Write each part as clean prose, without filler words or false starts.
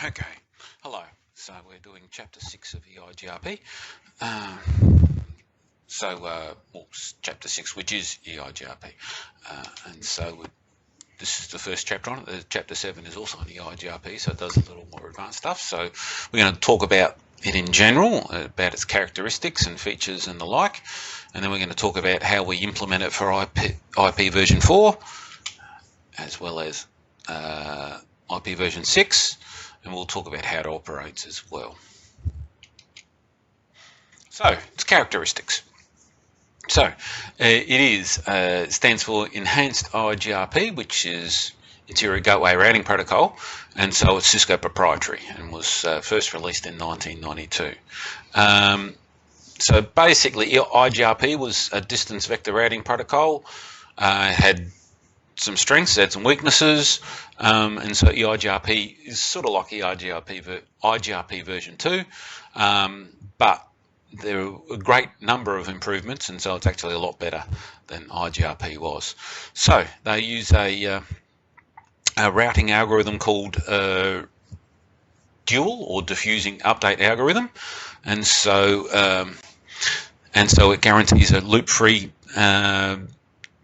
Okay, hello. So we're doing chapter 6 of EIGRP. Chapter 6, which is EIGRP. And so this is the first chapter on it. Chapter 7 is also on EIGRP, so it does a little more advanced stuff. So we're going to talk about it in general, about its characteristics and features and the like. And then we're going to talk about how we implement it for IP version 4, as well as IP version 6. And we'll talk about how it operates as well. So, its characteristics. So, it stands for Enhanced EIGRP, which is Interior Gateway Routing Protocol, and so it's Cisco proprietary and was first released in 1992. So basically, EIGRP was a distance vector routing protocol. Had some strengths, had some weaknesses, and so EIGRP is sort of like IGRP version 2, but there are a great number of improvements, and so it's actually a lot better than IGRP was. So they use a routing algorithm called dual or diffusing update algorithm, and so it guarantees a loop-free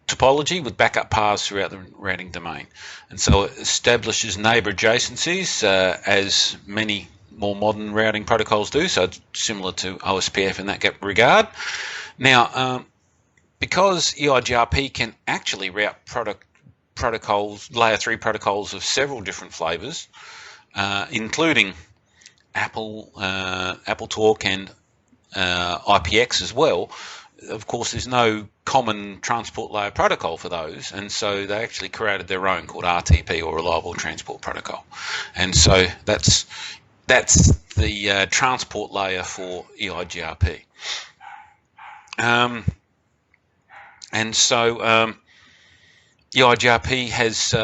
topology with backup paths throughout the routing domain, and so it establishes neighbor adjacencies as many more modern routing protocols do, so it's similar to OSPF in that regard. Now, because EIGRP can actually route protocols, layer 3 protocols of several different flavors, including Apple Talk and IPX as well. Of course, there's no common transport layer protocol for those, and so they actually created their own called RTP, or Reliable Transport Protocol. And so that's the transport layer for EIGRP. And so EIGRP has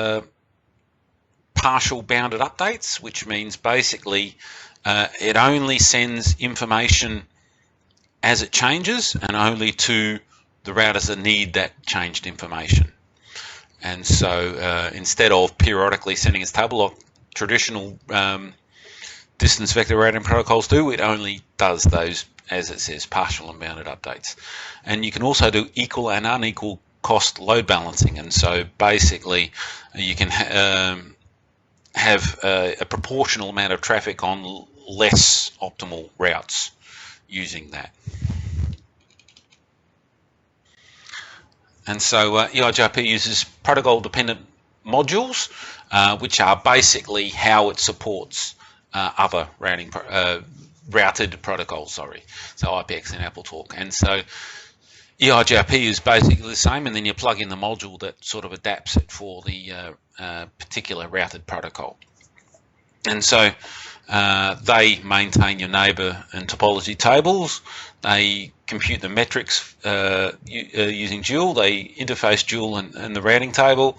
partial bounded updates, which means basically it only sends information as it changes, and only to the routers that need that changed information. And so instead of periodically sending its table like traditional distance vector routing protocols do, it only does those, as it says, partial and bounded updates. And you can also do equal and unequal cost load balancing, and so basically you can have a proportional amount of traffic on less optimal routes using that. And so EIGRP uses protocol-dependent modules, which are basically how it supports other routed protocols, so IPX and Apple Talk. And so EIGRP is basically the same, and then you plug in the module that sort of adapts it for the particular routed protocol. And so they maintain your neighbor and topology tables. They compute the metrics using Dual. They interface Dual and the routing table,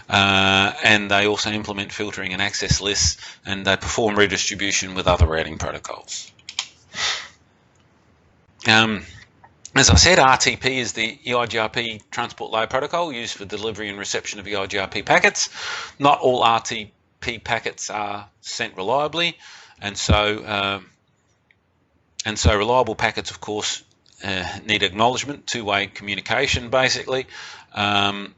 and they also implement filtering and access lists, and they perform redistribution with other routing protocols. As I said, RTP is the EIGRP transport layer protocol used for delivery and reception of EIGRP packets. Not all RTP packets are sent reliably, and so reliable packets, of course, need acknowledgement, two-way communication, basically. So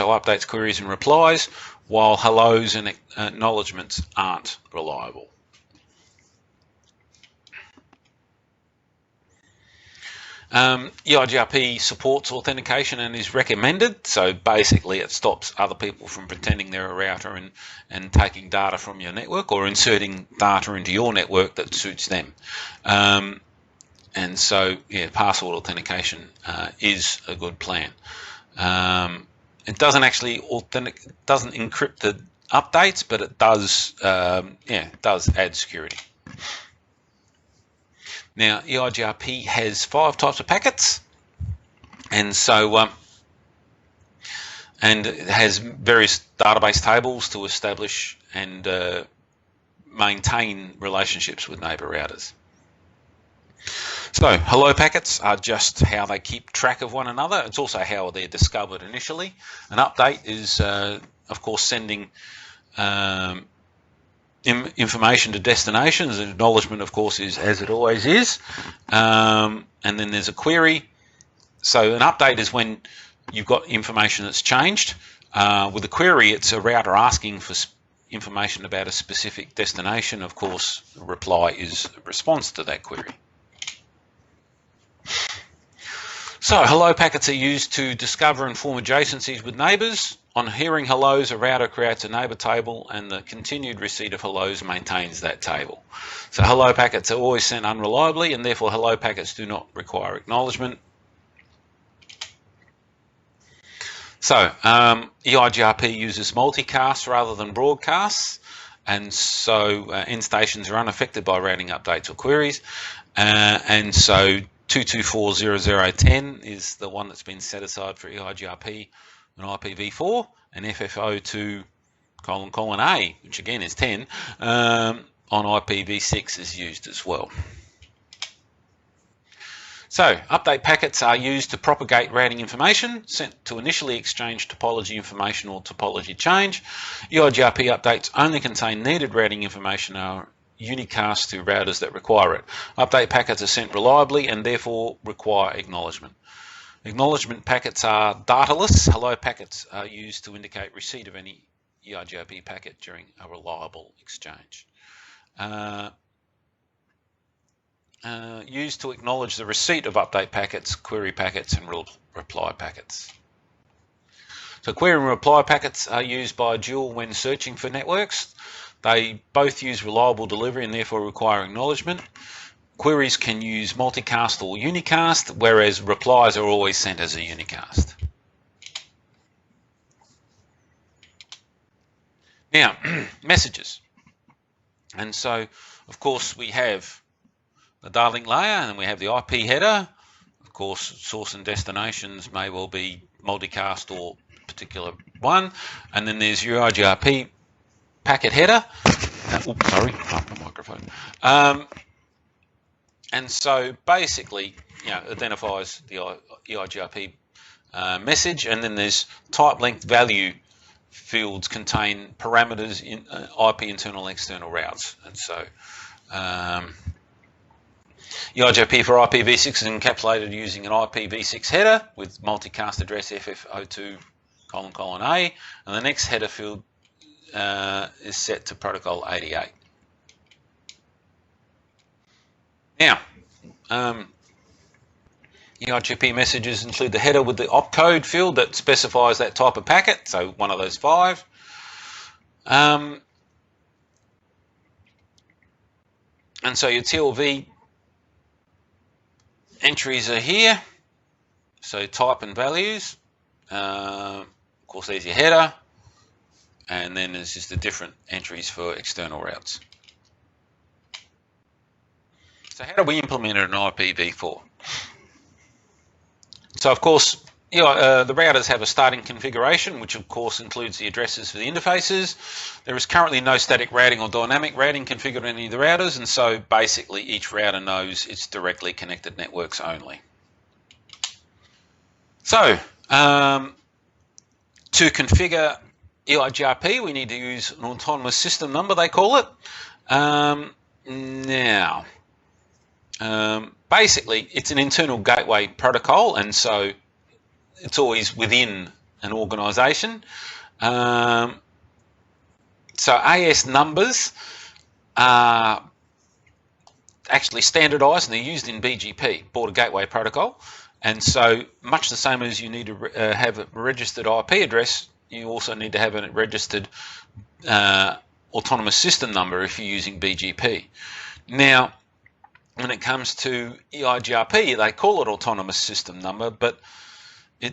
updates, queries, and replies, while hellos and acknowledgements aren't reliable. EIGRP supports authentication and is recommended, so basically it stops other people from pretending they're a router and taking data from your network, or inserting data into your network that suits them. And so, yeah, password authentication is a good plan. It doesn't actually doesn't encrypt the updates, but it does, it does add security. Now, EIGRP has 5 types of packets, and so and it has various database tables to establish and maintain relationships with neighbor routers. So, hello packets are just how they keep track of one another. It's also how they're discovered initially. An update is, of course, sending information to destinations. And acknowledgement, of course, is as it always is. And then there's a query. So an update is when you've got information that's changed. With a query, it's a router asking for information about a specific destination. Of course, a reply is a response to that query. So hello packets are used to discover and form adjacencies with neighbours. On hearing hellos, a router creates a neighbour table, and the continued receipt of hellos maintains that table. So hello packets are always sent unreliably, and therefore hello packets do not require acknowledgement. So EIGRP uses multicast rather than broadcasts, and so end stations are unaffected by routing updates or queries, and so 224.0.0.10 is the one that's been set aside for EIGRP and IPv4, and FF02::A, which again is 10, on IPv6 is used as well. So update packets are used to propagate routing information sent to initially exchange topology information or topology change. EIGRP updates only contain needed routing information and are unicast to routers that require it. Update packets are sent reliably and therefore require acknowledgement. Acknowledgement packets are dataless. Hello packets are used to indicate receipt of any EIGRP packet during a reliable exchange. Used to acknowledge the receipt of update packets, query packets, and reply packets. So query and reply packets are used by Dual when searching for networks. They both use reliable delivery and therefore require acknowledgement. Queries can use multicast or unicast, whereas replies are always sent as a unicast. Now, messages. And so, of course, we have the data link layer, and then we have the IP header. Of course, source and destinations may well be multicast or particular one. And then there's your EIGRP packet header. Oops, sorry, off the microphone. And so basically, identifies the EIGRP message, and then there's type length value fields contain parameters in IP internal and external routes. And so EIGRP for IPv6 is encapsulated using an IPv6 header with multicast address FF02::A, and the next header field is set to protocol 88. Now, EIGRP messages include the header with the opcode field that specifies that type of packet, so one of those 5. And so your TLV entries are here, so type and values. Of course, there's your header, and then there's just the different entries for external routes. So how do we implement it in IPv4? So of course, the routers have a starting configuration, which of course includes the addresses for the interfaces. There is currently no static routing or dynamic routing configured in any of the routers, and so basically each router knows its directly connected networks only. So to configure EIGRP, we need to use an autonomous system number, they call it. Basically, it's an internal gateway protocol, and so it's always within an organisation. So AS numbers are actually standardised, and they're used in BGP, Border Gateway Protocol. And so much the same as you need to have a registered IP address, you also need to have a registered autonomous system number if you're using BGP. Now, when it comes to EIGRP, they call it autonomous system number, but you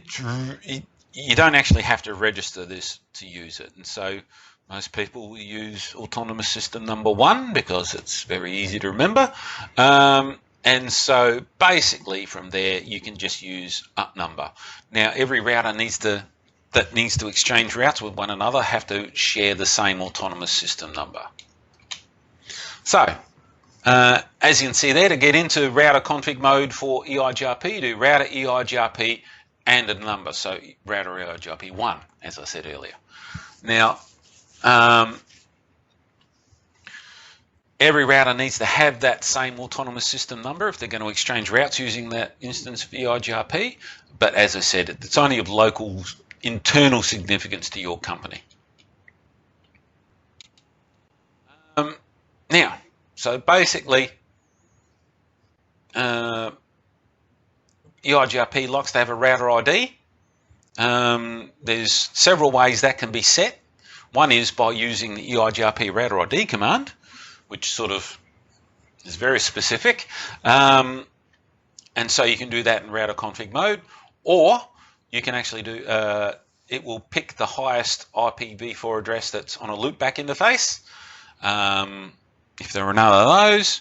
don't actually have to register this to use it. And so most people will use autonomous system number 1 because it's very easy to remember. And so basically from there, you can just use up number. Now, every router that needs to exchange routes with one another have to share the same autonomous system number. So, as you can see there, to get into router config mode for EIGRP, you do router EIGRP and a number, so router EIGRP 1, as I said earlier. Now, Every router needs to have that same autonomous system number if they're going to exchange routes using that instance of EIGRP. But as I said, it's only of local internal significance to your company. Now, so basically, EIGRP likes to have a router ID. There's several ways that can be set. One is by using the EIGRP router ID command, which sort of is very specific. And so you can do that in router config mode, or you can actually do, it will pick the highest IPv4 address that's on a loopback interface. If there are none of those,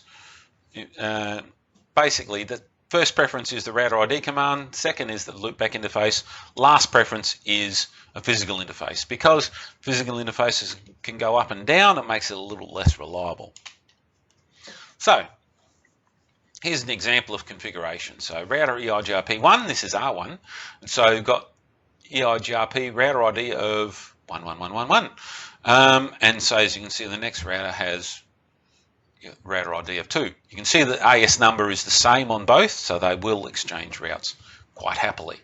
basically the first preference is the router ID command, second is the loopback interface, last preference is a physical interface. Because physical interfaces can go up and down, it makes it a little less reliable. So here's an example of configuration. So router EIGRP1, this is R1, and so you've got EIGRP router ID of 11111. And so as you can see, the next router has router ID of 2. You can see the AS number is the same on both, so they will exchange routes quite happily.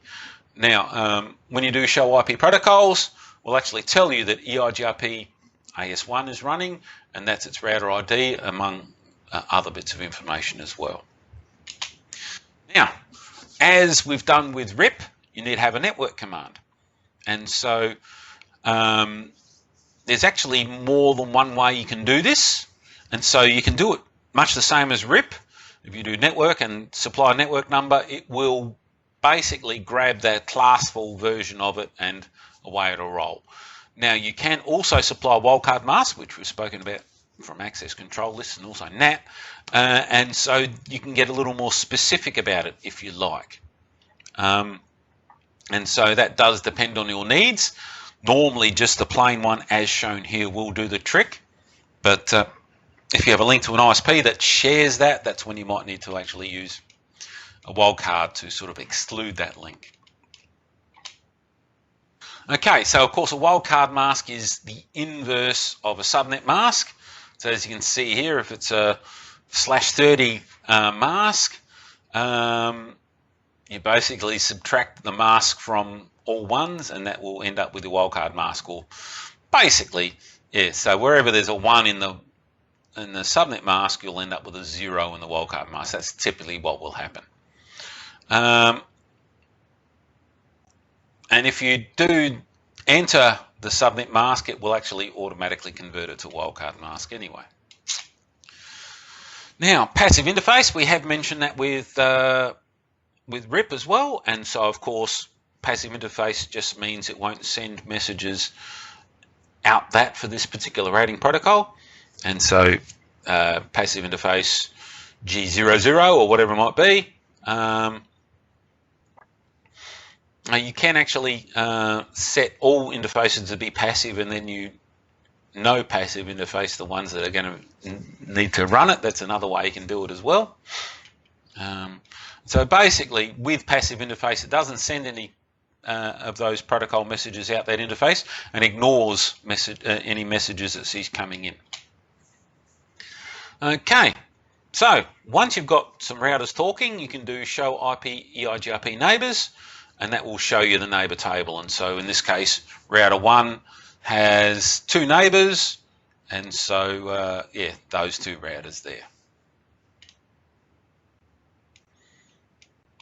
Now, when you do show IP protocols, we'll actually tell you that EIGRP AS1 is running, and that's its router ID, among other bits of information as well. Now, as we've done with RIP, you need to have a network command. And so there's actually more than one way you can do this. And so you can do it much the same as RIP. If you do network and supply a network number, it will basically grab that classful version of it and away it'll roll. Now you can also supply wildcard mask, which we've spoken about from access control lists and also NAT, and so you can get a little more specific about it if you like. And so that does depend on your needs. Normally just the plain one as shown here will do the trick, but if you have a link to an ISP that shares that, that's when you might need to actually use a wildcard to sort of exclude that link. Okay, so of course a wildcard mask is the inverse of a subnet mask. So as you can see here, if it's a /30 mask, you basically subtract the mask from all ones, and that will end up with a wildcard mask. Or basically, yeah, so wherever there's a 1 in the subnet mask, you'll end up with a 0 in the wildcard mask. That's typically what will happen. And if you do enter the subnet mask, it will actually automatically convert it to wildcard mask anyway. Now, passive interface, we have mentioned that with RIP as well, and so of course passive interface just means it won't send messages out that for this particular routing protocol. And so passive interface G00 or whatever it might be, you can actually set all interfaces to be passive, and then you no passive interface, the ones that are going to need to run it. That's another way you can do it as well. So basically with passive interface, it doesn't send any of those protocol messages out that interface and ignores any messages it sees coming in. Okay, so once you've got some routers talking, you can do show IP EIGRP neighbors, and that will show you the neighbor table. And so in this case, router 1 has 2 neighbors, and so yeah, those 2 routers there.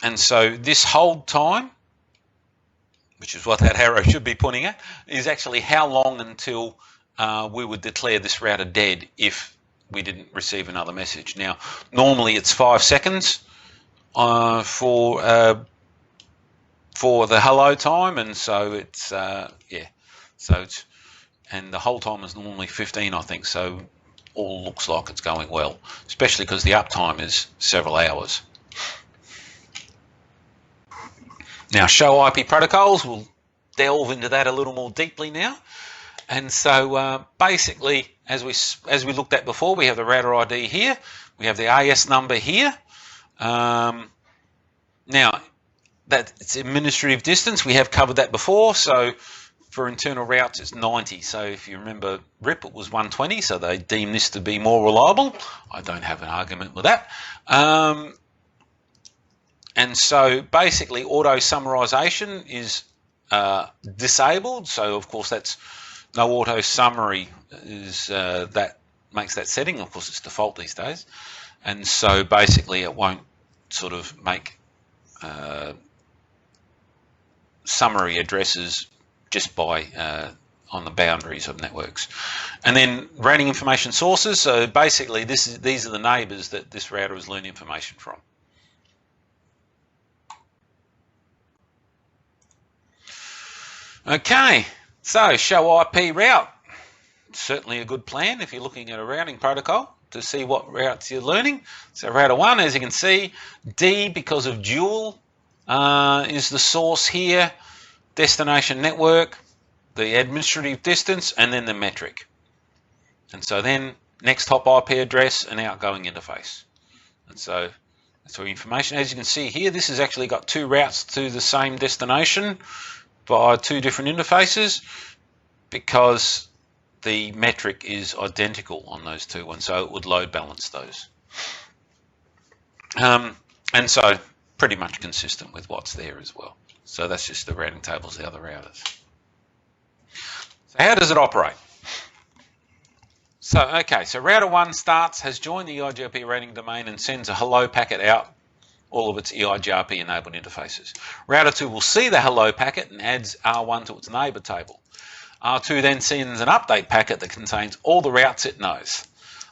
And so this hold time, which is what that arrow should be pointing at, is actually how long until we would declare this router dead if we didn't receive another message. Now, normally it's 5 seconds for the hello time, and so it's yeah, so it's, and the hold time is normally 15, I think. So all looks like it's going well, especially because the uptime is several hours. Now, show IP protocols, we'll delve into that a little more deeply now. And so basically, as we looked at before, we have the router ID here, we have the AS number here. Now, that it's administrative distance, we have covered that before. So For internal routes, it's 90. So if you remember RIP, it was 120, so they deem this to be more reliable. I don't have an argument with that. And so basically auto summarization is disabled. So of course that's no auto summary is that makes that setting. Of course it's default these days. And so basically it won't sort of make summary addresses just by on the boundaries of networks. And then routing information sources. So basically these are the neighbors that this router has learned information from. Okay, so show IP route. Certainly a good plan if you're looking at a routing protocol to see what routes you're learning. So router 1, as you can see, D because of dual is the source here, destination network, the administrative distance, and then the metric. And so then next hop IP address and outgoing interface. And so that's all information. As you can see here, this has actually got two routes to the same destination via two different interfaces because the metric is identical on those two, and so it would load balance those. And so pretty much consistent with what's there as well. So that's just the routing tables of the other routers. So how does it operate? So, okay, so router 1 has joined the EIGRP routing domain and sends a hello packet out all of its EIGRP enabled interfaces. Router 2 will see the hello packet and adds R1 to its neighbor table. R2 then sends an update packet that contains all the routes it knows.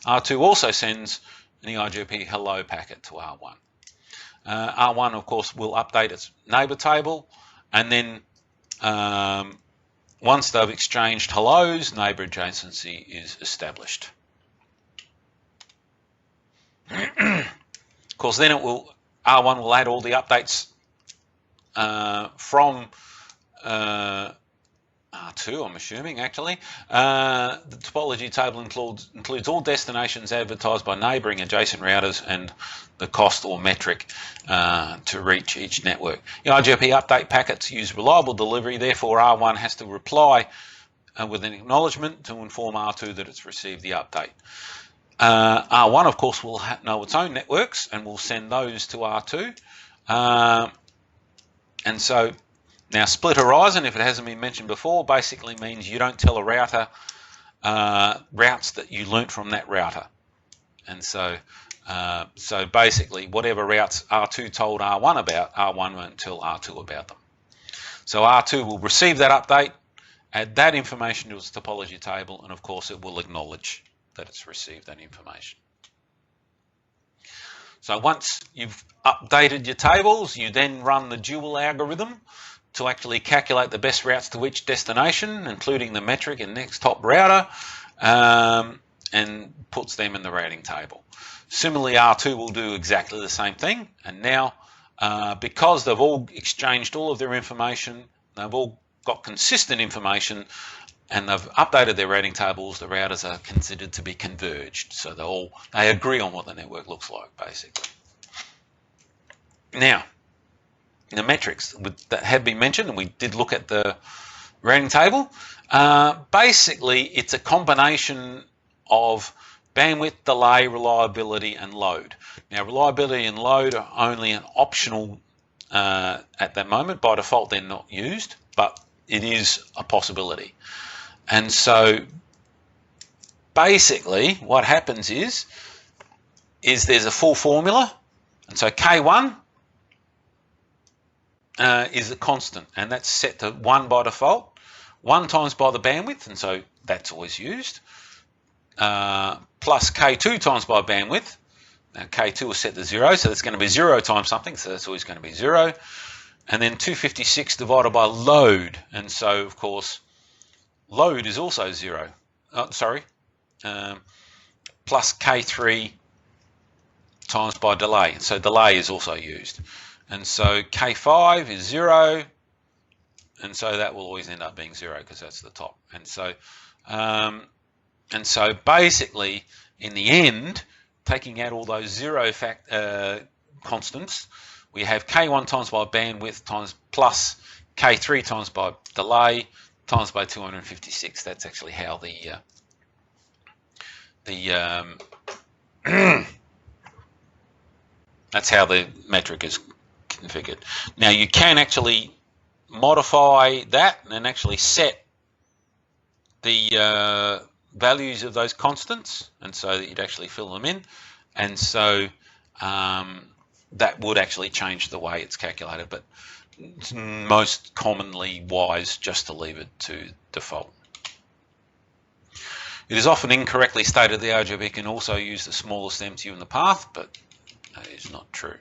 R2 also sends an EIGRP hello packet to R1. R1, of course, will update its neighbor table, and then once they've exchanged hellos, neighbor adjacency is established. Of course, then R1 will add all the updates from R2, I'm assuming, actually. The topology table includes all destinations advertised by neighboring adjacent routers and the cost or metric to reach each network. EIGRP update packets use reliable delivery, therefore R1 has to reply with an acknowledgement to inform R2 that it's received the update. R1, of course, will know its own networks and will send those to R2. And so now split horizon, if it hasn't been mentioned before, basically means you don't tell a router routes that you learnt from that router. And so so basically whatever routes R2 told R1 about, R1 won't tell R2 about them. So R2 will receive that update, add that information to its topology table, and of course it will acknowledge that it's received that information. So once you've updated your tables, you then run the dual algorithm to actually calculate the best routes to each destination, including the metric and next hop router, and puts them in the routing table. Similarly, R2 will do exactly the same thing, and now because they've all exchanged all of their information, they've all got consistent information, and they've updated their routing tables, the routers are considered to be converged. So they agree on what the network looks like, basically. Now, the metrics that have been mentioned, and we did look at the routing table, basically it's a combination of bandwidth, delay, reliability, and load. Now, reliability and load are only an optional at that moment. By default, they're not used, but it is a possibility. And so basically what happens is there's a full formula, and so K1 is a constant, and that's set to 1 by default, 1 times by the bandwidth, and so that's always used, plus K2 times by bandwidth. Now K2 is set to 0, so that's going to be 0 times something, so that's always going to be 0, and then 256 divided by load, and so of course load is also 0, plus K3 times by delay, so delay is also used. And so K5 is 0, and so that will always end up being 0 because that's the top. And so basically in the end, taking out all those 0 constants, we have K1 times by bandwidth times plus K3 times by delay times by 256. That's actually how the that's how the metric is configured. Now you can actually modify that and actually set the values of those constants, and so that you'd actually fill them in, and so that would actually change the way it's calculated, but it's most commonly wise just to leave it to default. It is often incorrectly stated the EIGRP can also use the smallest MTU in the path, but that is not true.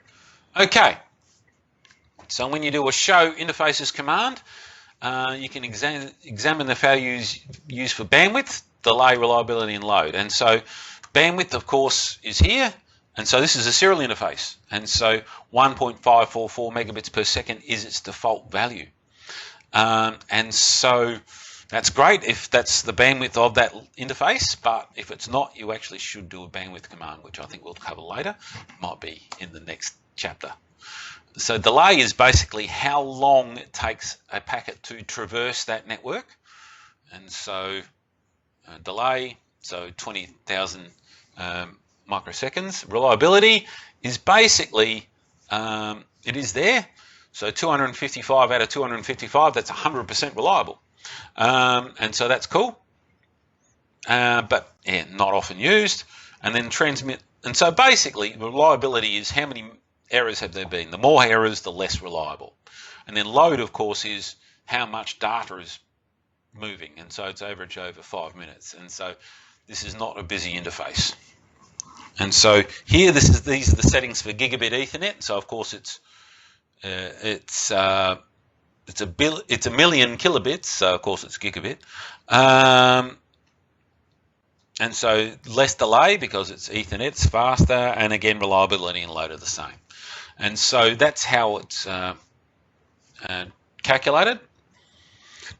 Okay, so when you do a show interfaces command, you can examine the values used for bandwidth, delay, reliability, and load. And so bandwidth, of course, is here. And so this is a serial interface. And so 1.544 megabits per second is its default value. And so that's great if that's the bandwidth of that interface, but if it's not, you actually should do a bandwidth command, which I think we'll cover later. Might be in the next chapter. So delay is basically how long it takes a packet to traverse that network. And so delay, so 20,000 microseconds. Reliability is basically, it is there. So 255 out of 255, that's 100% reliable. And so that's cool. But yeah, not often used. And then transmit. And so basically reliability is how many errors have there been. The more errors, the less reliable. And then load, of course, is how much data is moving. And so it's average over 5 minutes. And so this is not a busy interface. And so here, these are the settings for gigabit Ethernet. So of course it's a million kilobits. So of course it's gigabit. And so less delay because it's Ethernet, it's faster, and again reliability and load are the same. And so that's how it's calculated.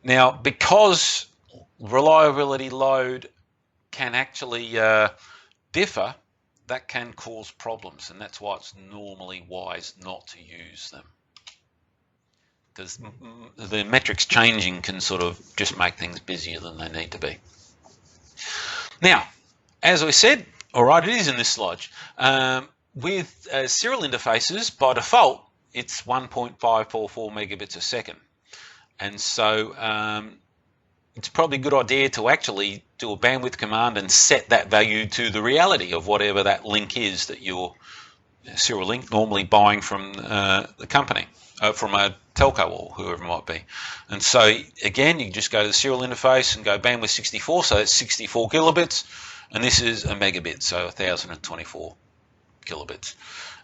Now, because reliability load can actually differ, that can cause problems, and that's why it's normally wise not to use them. Because the metrics changing can sort of just make things busier than they need to be. Now, as I said, all right, it is in this slide. With serial interfaces, by default, it's 1.544 megabits a second. And so it's probably a good idea to actually do a bandwidth command and set that value to the reality of whatever that link is that you're serial link, normally buying from the company, from a telco or whoever it might be. And so again, you just go to the serial interface and go bandwidth 64, so that's 64 kilobits, and this is a megabit, so 1024 kilobits.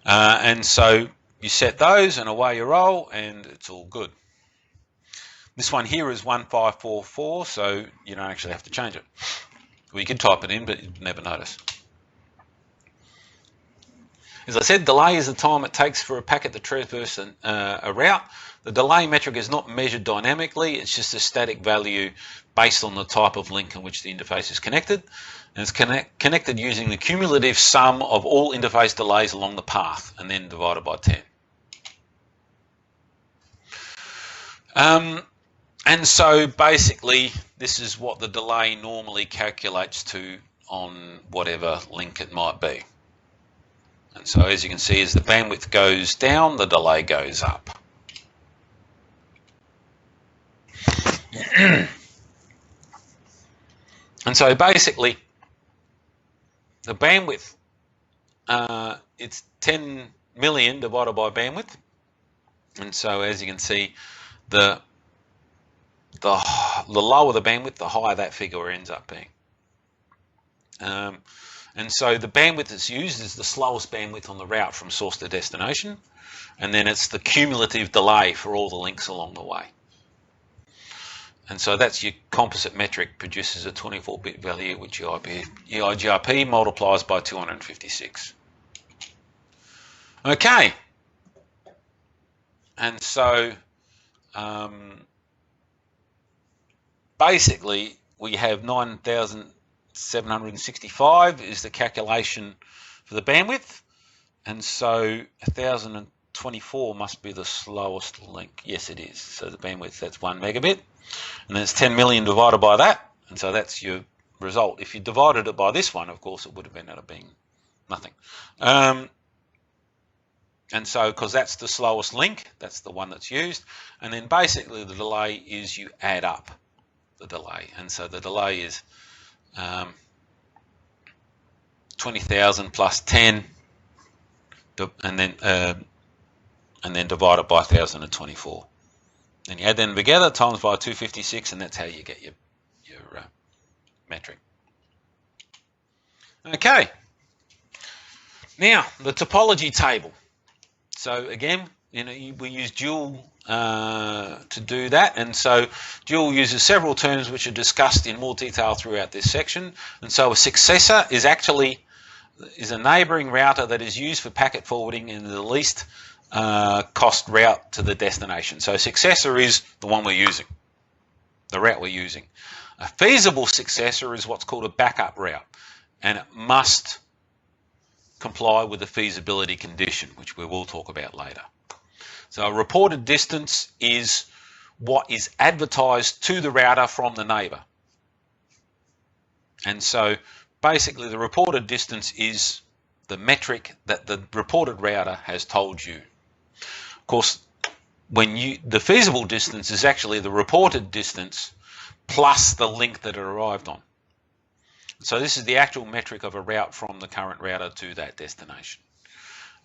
And so you set those and away you roll, and it's all good. This one here is 1544, so you don't actually have to change it. Well, you can type it in, but you'd never notice. As I said, delay is the time it takes for a packet to traverse a route. The delay metric is not measured dynamically, it's just a static value based on the type of link in which the interface is connected. And it's connected using the cumulative sum of all interface delays along the path, and then divided by 10. And so basically, this is what the delay normally calculates to on whatever link it might be. And so as you can see, as the bandwidth goes down, the delay goes up. And so basically, the bandwidth, it's 10 million divided by bandwidth. And so as you can see, the lower the bandwidth, the higher that figure ends up being. And so the bandwidth that's used is the slowest bandwidth on the route from source to destination, and then it's the cumulative delay for all the links along the way. And so that's your composite metric, produces a 24-bit value, which your EIGRP multiplies by 256. Okay. And so basically we have 9,765 is the calculation for the bandwidth, and so 1,000 24 must be the slowest link. Yes, it is. So the bandwidth, that's 1 megabit. And then it's 10 million divided by that. And so that's your result. If you divided it by this one, of course, it would have ended up being nothing. And so, because that's the slowest link, that's the one that's used. And then basically the delay is you add up the delay. And so the delay is 20,000 plus 10, and then divide it by 1,024. Then you add them together, times by 256, and that's how you get your metric. Okay. Now, the topology table. So again, we use dual to do that, and so dual uses several terms which are discussed in more detail throughout this section. And so a successor is actually a neighboring router that is used for packet forwarding in the least cost route to the destination. So successor is the one we're using, the route we're using. A feasible successor is what's called a backup route, and it must comply with the feasibility condition, which we will talk about later. So a reported distance is what is advertised to the router from the neighbor. And so basically the reported distance is the metric that the reported router has told you. Of course, the feasible distance is actually the reported distance plus the link that it arrived on. So this is the actual metric of a route from the current router to that destination.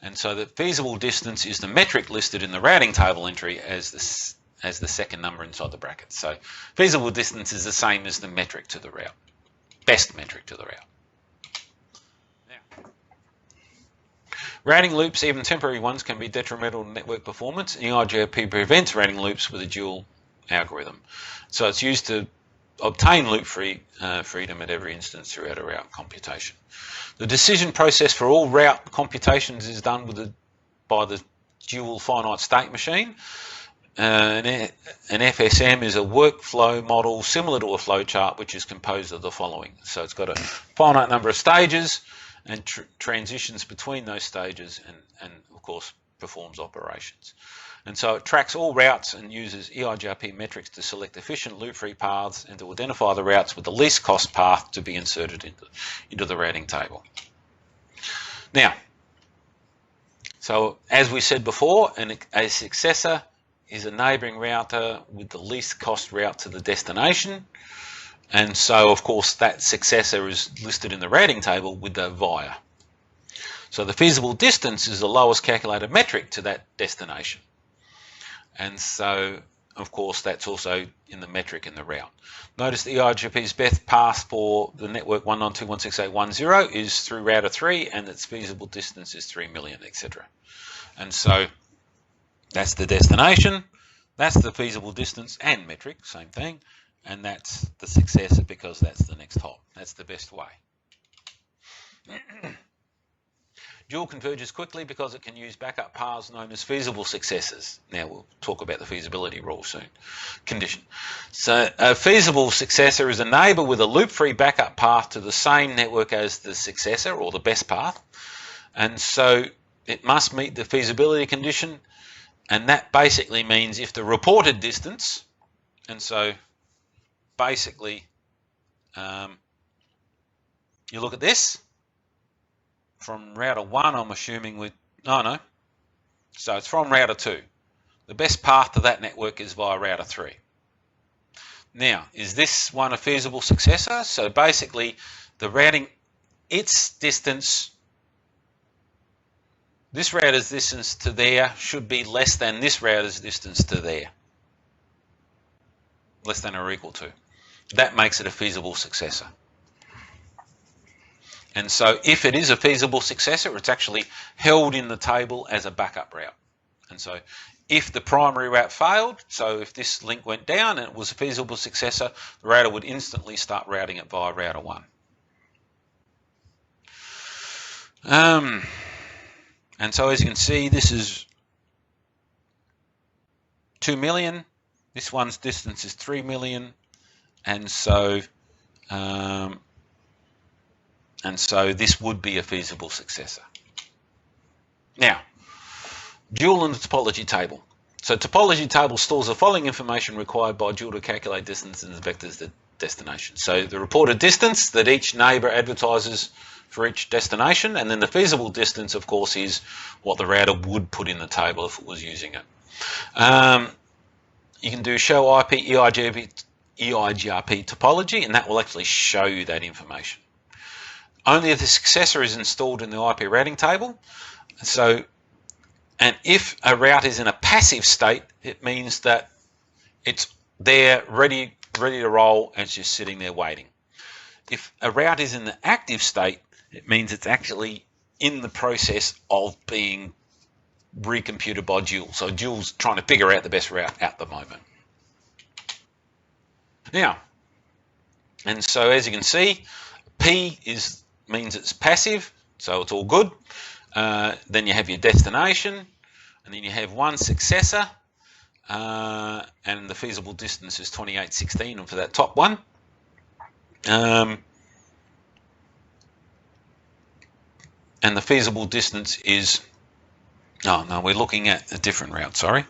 And so the feasible distance is the metric listed in the routing table entry as the second number inside the bracket. So feasible distance is the same as the metric to the route, best metric to the route. Now, routing loops, even temporary ones, can be detrimental to network performance. EIGRP prevents routing loops with a dual algorithm. So it's used to obtain loop freedom at every instance throughout a route computation. The decision process for all route computations is done by the dual finite state machine. An FSM is a workflow model similar to a flowchart, which is composed of the following. So it's got a finite number of stages and transitions between those stages, and of course performs operations. And so it tracks all routes and uses EIGRP metrics to select efficient loop-free paths and to identify the routes with the least cost path to be inserted into the routing table. Now, so as we said before, a successor is a neighboring router with the least cost route to the destination. And so, of course, that successor is listed in the routing table with the via. So the feasible distance is the lowest calculated metric to that destination. And so, of course, that's also in the metric in the route. Notice the EIGRP's best path for the network 192.168.10 is through router 3, and its feasible distance is 3 million, etc. And so that's the destination, that's the feasible distance and metric, same thing, and that's the successor because that's the next hop. That's the best way. Dual converges quickly because it can use backup paths known as feasible successors. Now we'll talk about the feasibility rule soon. Condition. So a feasible successor is a neighbor with a loop-free backup path to the same network as the successor or the best path. And so it must meet the feasibility condition. And that basically means if the reported distance, and so basically you look at this, from router 1, I'm assuming so it's from router 2. The best path to that network is via router 3. Now, is this one a feasible successor? So basically, the routing, its distance, this router's distance to there should be less than this router's distance to there. Less than or equal to. That makes it a feasible successor. And so if it is a feasible successor, it's actually held in the table as a backup route. And so if the primary route failed, so if this link went down and it was a feasible successor, the router would instantly start routing it via router 1. And so as you can see, this is 2 million. This one's distance is 3 million. And so this would be a feasible successor. Now, dual and the topology table. So topology table stores the following information required by dual to calculate distance and vectors to destination. So the reported distance that each neighbour advertises for each destination, and then the feasible distance, of course, is what the router would put in the table if it was using it. You can do show IP EIGRP topology, and that will actually show you that information. Only if the successor is installed in the IP routing table. So, and if a route is in a passive state, it means that it's there ready to roll and it's just sitting there waiting. If a route is in the active state, it means it's actually in the process of being recomputed by dual. So dual's trying to figure out the best route at the moment. Now, and so as you can see, P means it's passive, so it's all good. Then you have your destination, and then you have one successor, and the feasible distance is 2816 for that top one. And the feasible distance is, oh no, we're looking at a different route, sorry.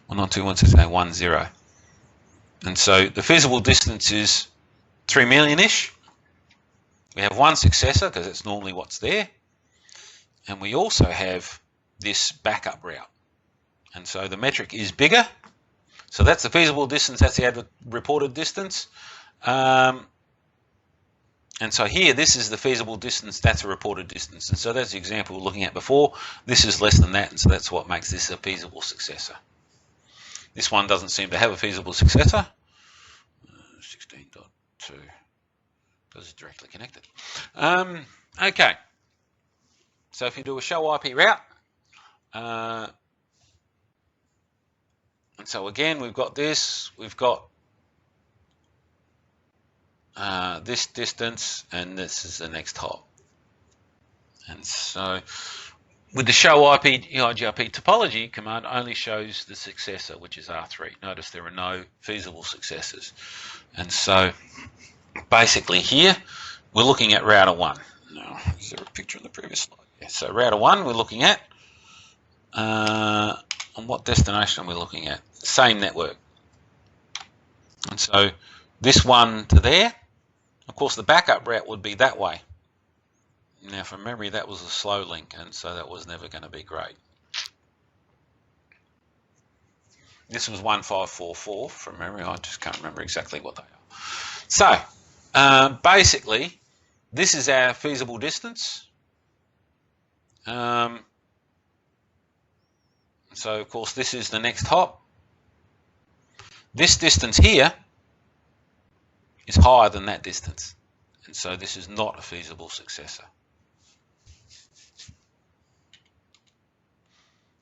192.168.10. And so the feasible distance is 3 million-ish. We have one successor because it's normally what's there. And we also have this backup route. And so the metric is bigger. So that's the feasible distance, that's the reported distance. And so here, this is the feasible distance, that's a reported distance. And so that's the example we were looking at before. This is less than that, and so that's what makes this a feasible successor. This one doesn't seem to have a feasible successor. 16.2, because it's directly connected. Okay. So if you do a show IP route, and so again, we've got this, we've got this distance, and this is the next hop. And so with the show IP EIGRP topology command only shows the successor, which is R3. Notice there are no feasible successors. And so basically here, we're looking at router 1. Now, is there a picture in the previous slide? Yeah, so router 1 we're looking at. On what destination are we looking at? Same network. And so this one to there, of course the backup route would be that way. Now from memory that was a slow link, and so that was never going to be great. This was 1544 from memory, I just can't remember exactly what they are. So basically this is our feasible distance. So of course this is the next hop. This distance here is higher than that distance, and so this is not a feasible successor.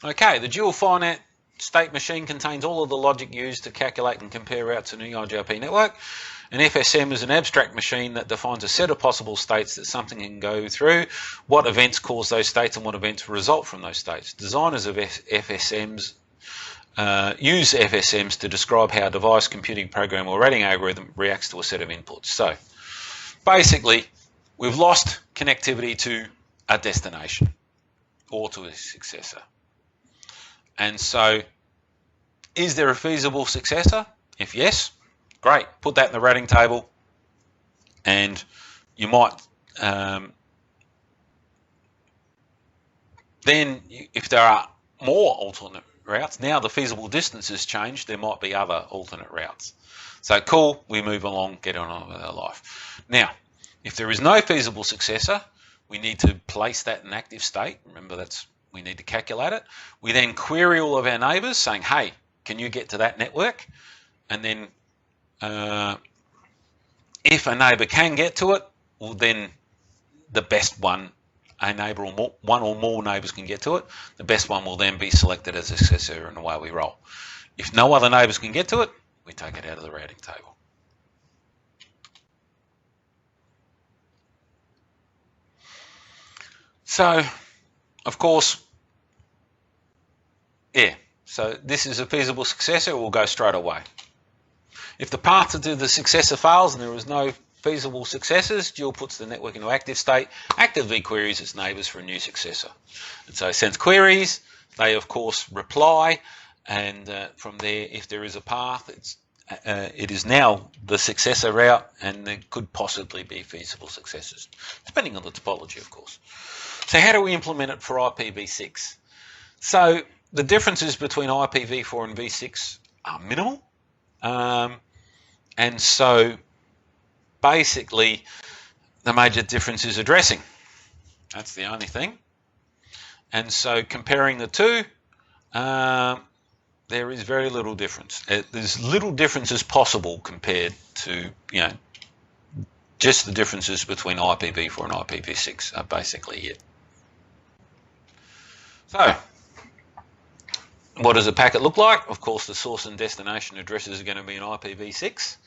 Okay, the dual finite state machine contains all of the logic used to calculate and compare routes in an EIGRP network. An FSM is an abstract machine that defines a set of possible states that something can go through, what events cause those states and what events result from those states. Designers of FSMs use FSMs to describe how a device, computing program or rating algorithm reacts to a set of inputs. So basically we've lost connectivity to a destination or to a successor. And so is there a feasible successor? If yes, great, put that in the rating table, and you might then if there are more alternate routes, now the feasible distance has changed, there might be other alternate routes. So cool, we move along, get on with our life. Now, if there is no feasible successor, we need to place that in active state. Remember, we need to calculate it. We then query all of our neighbours saying, hey, can you get to that network? And then if a neighbour can get to it, well then the best one, a neighbour or one or more neighbours can get to it, the best one will then be selected as a successor, and away we roll. If no other neighbours can get to it, we take it out of the routing table. So, of course, yeah, so this is a feasible successor, it will go straight away. If the path to the successor fails and there is no feasible successors, dual puts the network into active state, actively queries its neighbours for a new successor. And so it sends queries, they of course reply, and from there, if there is a path, it is now the successor route, and there could possibly be feasible successors, depending on the topology, of course. So how do we implement it for IPv6? So the differences between IPv4 and v6 are minimal. And so basically the major difference is addressing. That's the only thing. And so comparing the two, there is very little difference. There's little differences possible compared to, just the differences between IPv4 and IPv6 are basically it. So, what does a packet look like? Of course, the source and destination addresses are going to be in IPv6.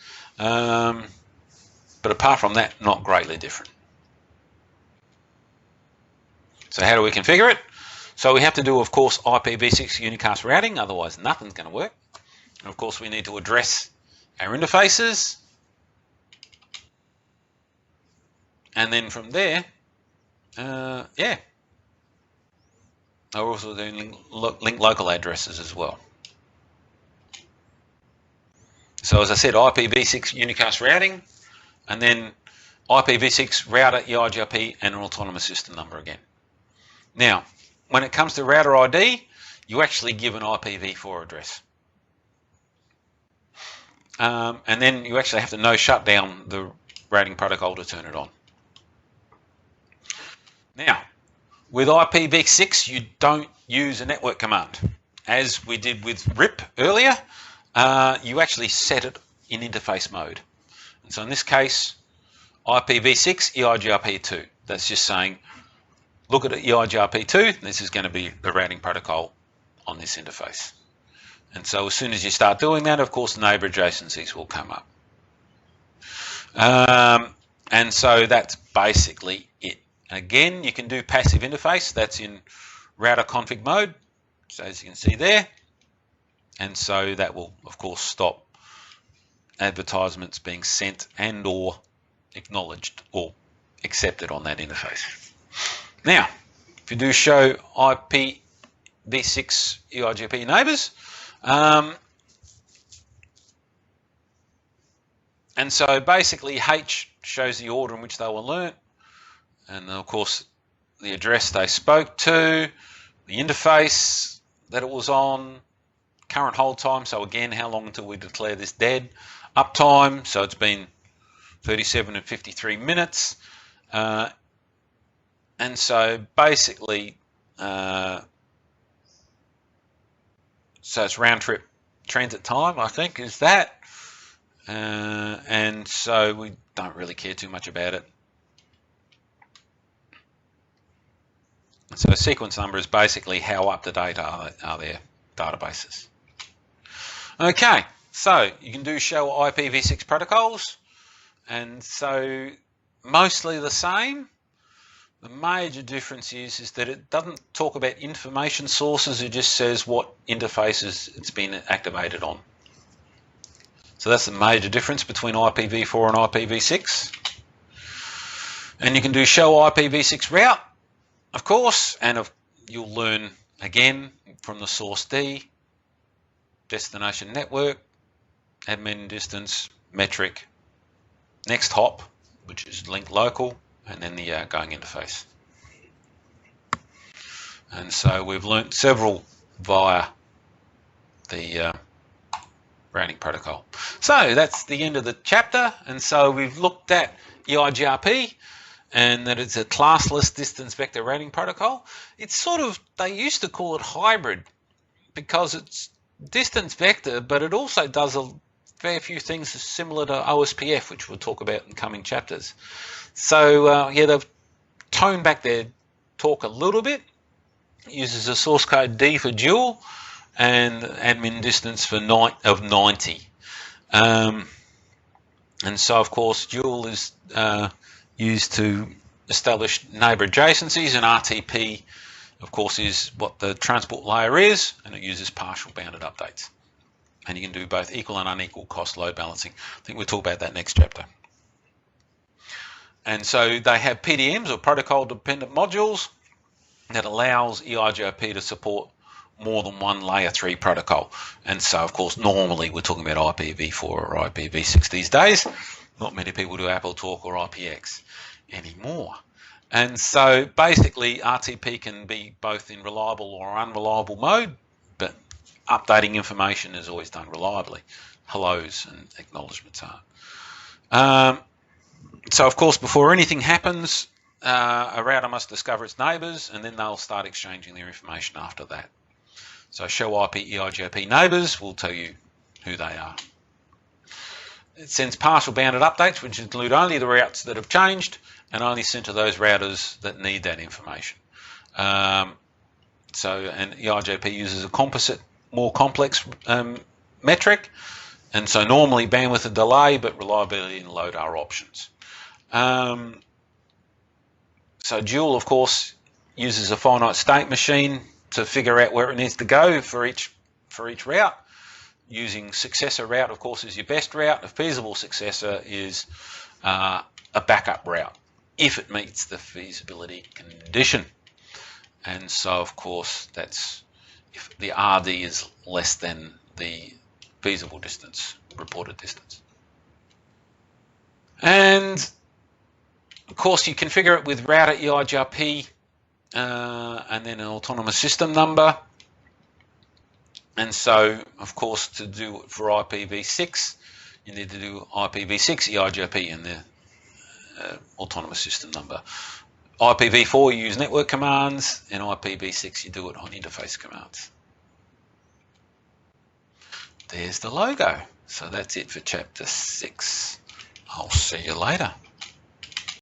But apart from that, not greatly different. So how do we configure it? So we have to do, of course, IPv6 unicast routing, otherwise nothing's going to work. And of course, we need to address our interfaces. And then from there, I'll also do link local addresses as well. So as I said, IPv6 unicast routing, and then IPv6 router, EIGRP, and an autonomous system number again. Now, when it comes to router ID, you actually give an IPv4 address. And then you actually have to no shut down the routing protocol to turn it on. Now, with IPv6, you don't use a network command. As we did with RIP earlier, you actually set it in interface mode. And so in this case, IPv6 EIGRP2. That's just saying, look at EIGRP2, this is going to be the routing protocol on this interface. And so as soon as you start doing that, of course, neighbor adjacencies will come up. And so that's basically it. Again, you can do passive interface. That's in router config mode, so as you can see there. And so that will, of course, stop advertisements being sent and or acknowledged or accepted on that interface. Now, if you do show IPv6 EIGRP neighbors, and so basically H shows the order in which they were learnt, and of course the address they spoke to, the interface that it was on, current hold time, so again, how long until we declare this dead, uptime, so it's been 37 and 53 minutes, and so basically, so it's round trip transit time, I think, is that, and so we don't really care too much about it. So sequence number is basically how up to date are their databases. Okay, so you can do show IPv6 protocols, and so mostly the same. The major difference is that it doesn't talk about information sources, it just says what interfaces it's been activated on. So that's the major difference between IPv4 and IPv6. And you can do show IPv6 route, of course, and you'll learn again from the source D, destination network, admin distance, metric, next hop, which is link local, and then the going interface. And so we've learnt several via the routing protocol. So that's the end of the chapter, and so we've looked at EIGRP and that it's a classless distance vector routing protocol. It's sort of, they used to call it hybrid because it's distance vector, but it also does a fair few things similar to OSPF, which we'll talk about in coming chapters. So yeah, they've toned back their talk a little bit. It uses a source code D for dual and admin distance for 90. And so of course dual is used to establish neighbor adjacencies, and RTP of course is what the transport layer is, and it uses partial bounded updates. And you can do both equal and unequal cost load balancing. I think we'll talk about that next chapter. And so they have PDMs, or protocol dependent modules, that allows EIGRP to support more than one layer 3 protocol. And so, of course, normally we're talking about IPv4 or IPv6 these days. Not many people do Apple Talk or IPX anymore. And so basically RTP can be both in reliable or unreliable mode, but updating information is always done reliably. Hellos and acknowledgements are. So of course, before anything happens, a router must discover its neighbours, and then they'll start exchanging their information after that. So show IP EIGRP neighbours will tell you who they are. It sends partial bounded updates, which include only the routes that have changed and only sent to those routers that need that information. And EIGRP uses a composite, more complex metric, and so normally bandwidth and delay, but reliability and load are options. So Dual, of course, uses a finite state machine to figure out where it needs to go for each route. Using successor route, of course, is your best route. A feasible successor is a backup route if it meets the feasibility condition. And so, of course, that's if the RD is less than the feasible distance, reported distance. And of course, you configure it with router EIGRP and then an autonomous system number. And so, of course, to do it for IPv6, you need to do IPv6 EIGRP and the autonomous system number. IPv4, you use network commands, and IPv6, you do it on interface commands. There's the logo. So that's it for Chapter 6. I'll see you later.